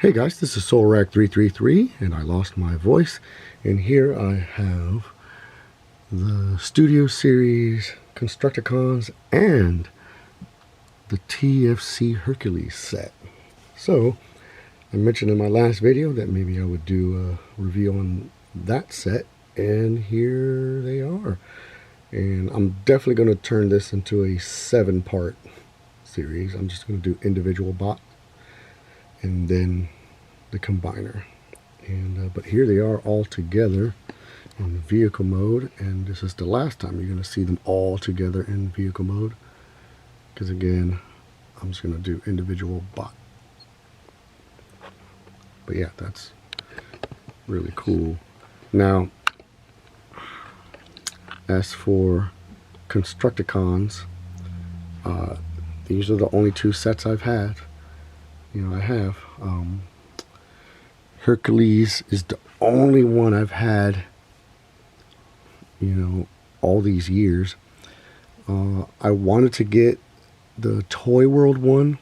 Hey guys, this is SoulRack333 and I lost my voice, and here I have the Studio Series Constructicons and the TFC Hercules set. So I mentioned in my last video that maybe I would do a review on that set, and here they are. And I'm definitely going to turn this into a 7-part series. I'm just going to do individual bots and then the combiner, and but here they are all together in vehicle mode, and this is the last time you're going to see them all together in vehicle mode, because again I'm just going to do individual bot. But yeah, that's really cool. Now as for Constructicons, these are the only 2 sets I've had. I have Hercules is the only one I've had, all these years. I wanted to get the Toy World one,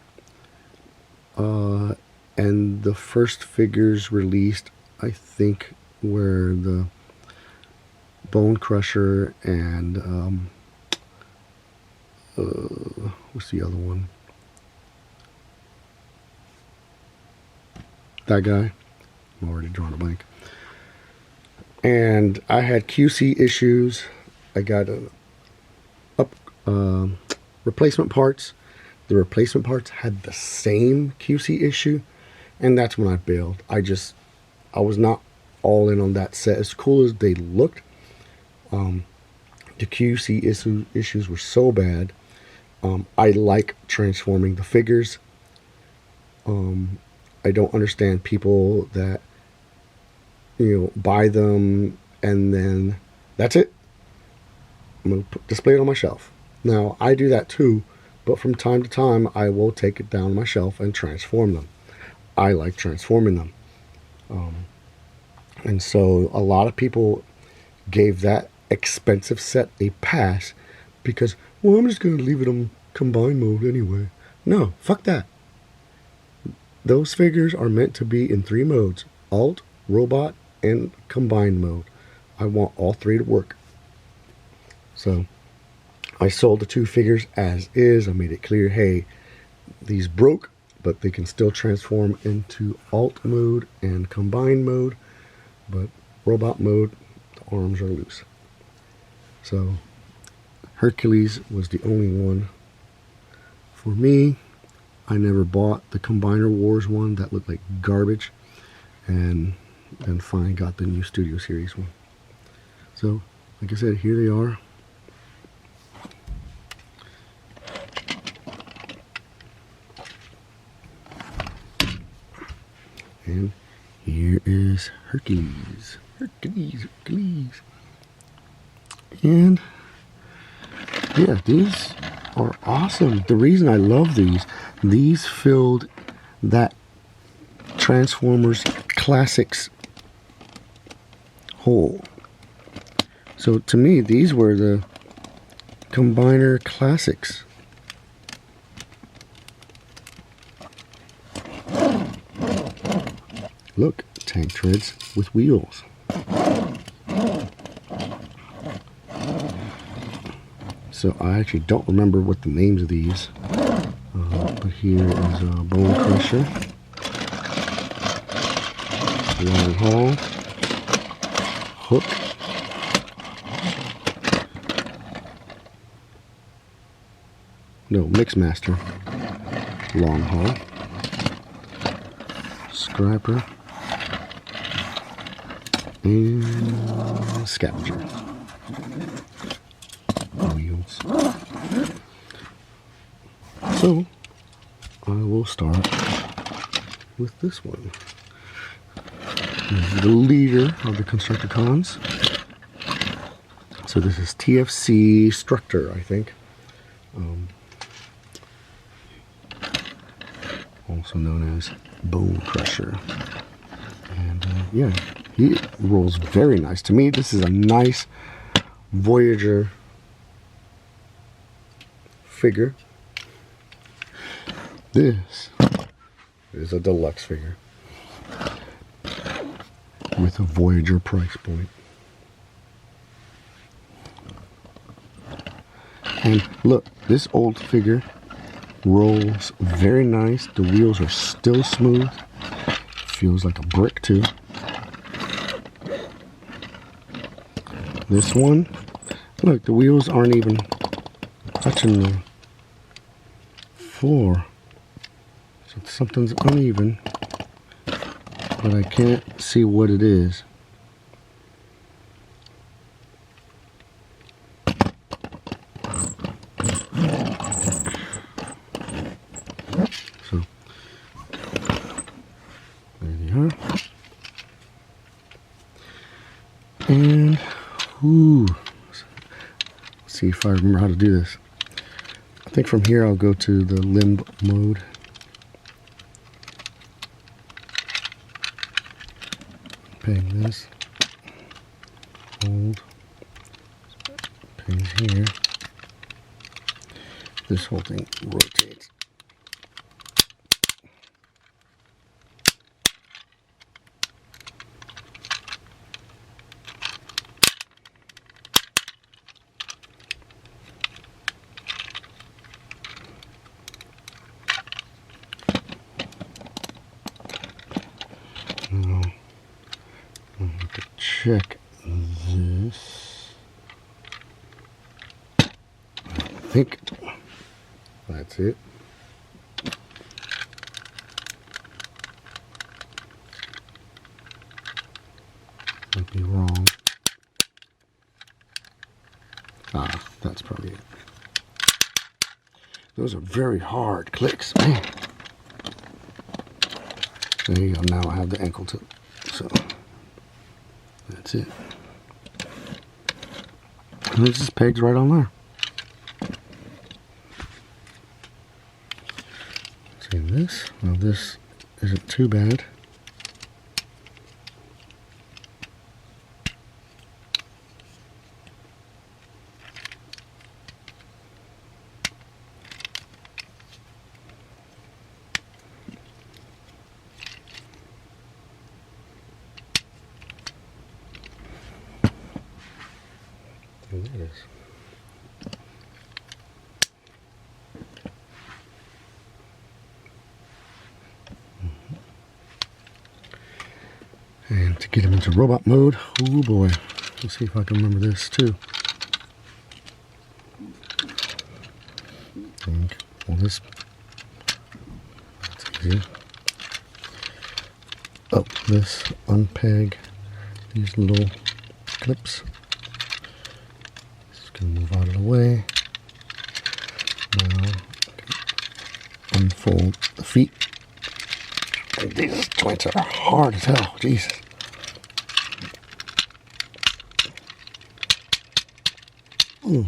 and the first figures released, I think, were the Bone Crusher and what's the other one? That guy. I'm already drawing a blank. And I had QC issues. I got replacement parts. The replacement parts had the same QC issue, and that's when I bailed. I was not all in on that set. As cool as they looked, the QC issues were so bad. I like transforming the figures. I don't understand people that buy them and then that's it. I'm going to display it on my shelf. Now I do that too, but from time to time I will take it down my shelf and transform them. I like transforming them, and so a lot of people gave that expensive set a pass because, well, I'm just going to leave it on combine mode anyway. No, fuck that. Those figures are meant to be in 3 modes: alt, robot, and combined mode. I want all 3 to work. So I sold the 2 figures as is. I made it clear, hey, these broke, but they can still transform into alt mode and combined mode, but robot mode, the arms are loose. So Hercules was the only one for me. I never bought the Combiner Wars one. That looked like garbage. And then finally got the new Studio Series one. So, like I said, here they are. And here is Hercules. Hercules. And yeah, these are awesome. The reason I love these filled that Transformers Classics hole. So to me, these were the Combiner Classics. Look, tank treads with wheels. So I actually don't remember what the names of these, but here is a Bone Crusher, Long Haul, Hook, Mixmaster, Long Haul, Scrapper, and Scavenger. Wheels. So I will start with this one. This is the leader of the Constructicons. So this is TFC Structor, I think. Also known as Bone Crusher. And yeah, he rolls very nice. To me, this is a nice Voyager figure. This is a deluxe figure. with a Voyager price point. And look, this old figure rolls very nice. The wheels are still smooth. Feels like a brick too. This one, look, the wheels aren't even touching the floor. So something's uneven, but I can't see what it is. So there they are. And let's see if I remember how to do this. I think from here I'll go to the limb mode. Peg this. Hold. Peg here. This whole thing rotates. Now, I have to check this. I think that's it. Might be wrong. That's probably it. Those are very hard clicks, man. There you go. Now I have the ankle tip. So that's it. And it just pegs right on there. See this? Well, this isn't too bad. There it is. And to get him into robot mode, oh boy, let's see if I can remember this too. Well, this, that's easy. Oh, this unpeg these little clips. Just gonna move out of the way. Now unfold the feet. And these joints are hard as hell, Jesus. Ooh.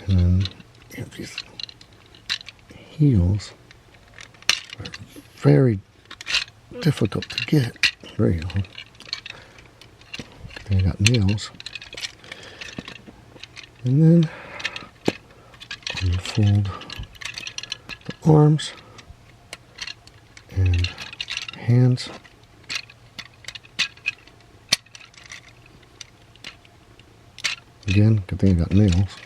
And then you have these heels are very difficult to get. There you go. They got nails. And then unfold the arms and hands. Again, good thing I got nails.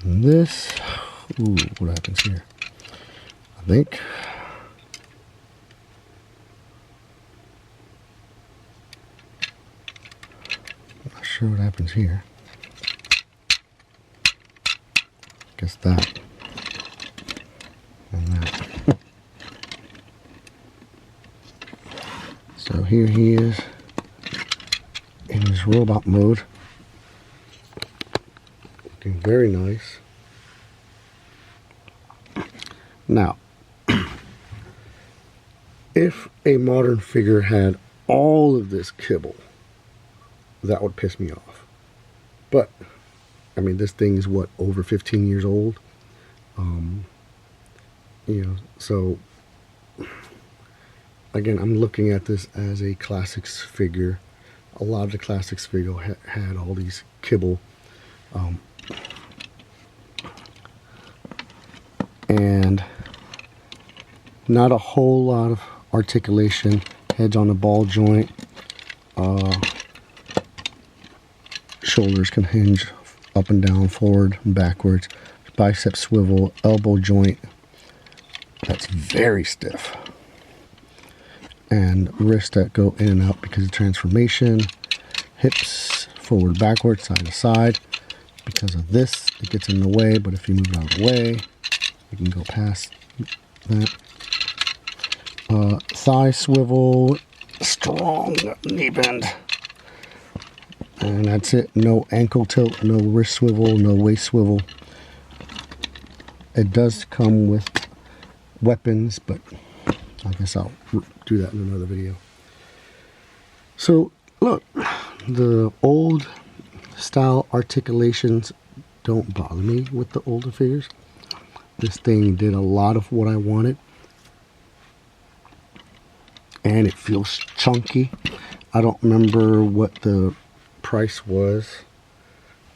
And this, ooh, what happens here? I think I'm not sure what happens here. Guess that and that. So here he is in his robot mode. Looking very nice. Now, if a modern figure had all of this kibble, that would piss me off. But, I mean, this thing's what, over 15 years old? You know, so again, I'm looking at this as a classics figure. A lot of the classics figure had all these kibble. and not a whole lot of articulation. Heads on the ball joint. Shoulders can hinge up and down, forward and backwards. Bicep swivel, elbow joint. That's very stiff. And wrists that go in and out because of transformation. Hips forward, backwards, side to side. Because of this, it gets in the way, but if you move it out of the way, you can go past that. Thigh swivel, strong knee bend. And that's it. No ankle tilt, no wrist swivel, no waist swivel. It does come with weapons, but I guess I'll do that in another video. So, look, the old style articulations don't bother me with the older figures. This thing did a lot of what I wanted. And it feels chunky. I don't remember what the price was,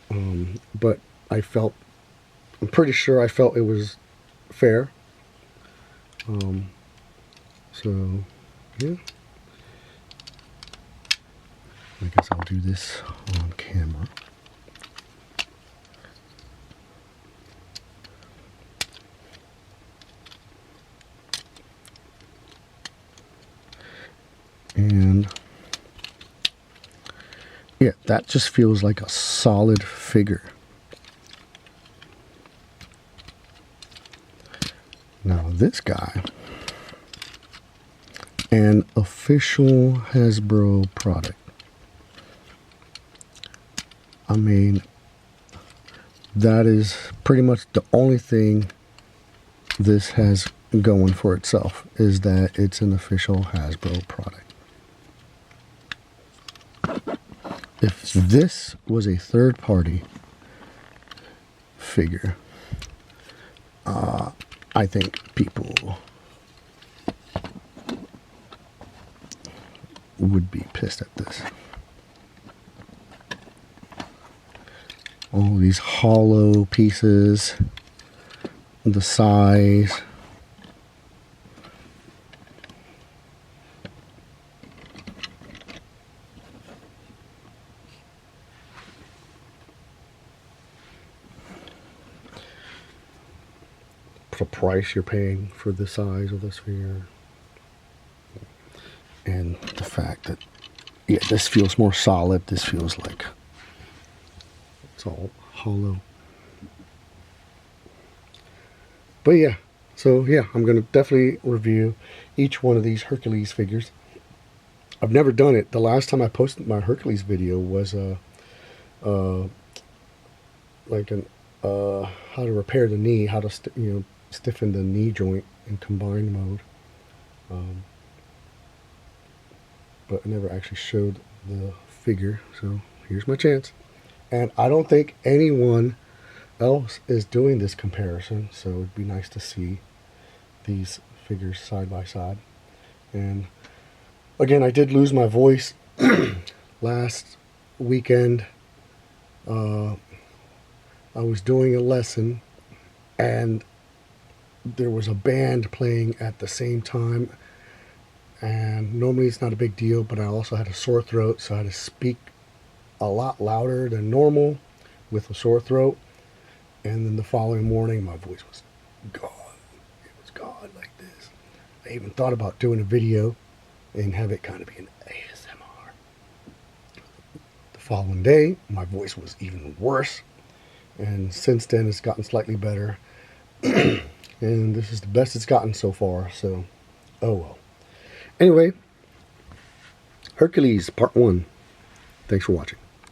but I'm pretty sure I felt it was fair. So yeah, I guess I'll do this on camera. And yeah, that just feels like a solid figure. Now this guy, an official Hasbro product. I mean, that is pretty much the only thing this has going for itself, is that it's an official Hasbro product. If this was a third-party figure, I think people would be pissed at this. All these hollow pieces, the size. The price you're paying for the size of this figure, and the fact that, yeah, this feels more solid. This feels like it's all hollow. But yeah, so yeah, I'm gonna definitely review each one of these Hercules figures. I've never done it. The last time I posted my Hercules video was like an how to repair the knee, how to stiffen the knee joint in combined mode. But I never actually showed the figure, so here's my chance. And I don't think anyone else is doing this comparison, so it'd be nice to see these figures side by side. And again, I did lose my voice last weekend. I was doing a lesson and there was a band playing at the same time, and normally it's not a big deal, but I also had a sore throat, so I had to speak a lot louder than normal with a sore throat. And then the following morning my voice was gone. It was gone like this. I even thought about doing a video and have it kind of be an ASMR. The following day my voice was even worse, and since then it's gotten slightly better. And this is the best it's gotten so far, so oh well. Anyway, Hercules Part 1. Thanks for watching.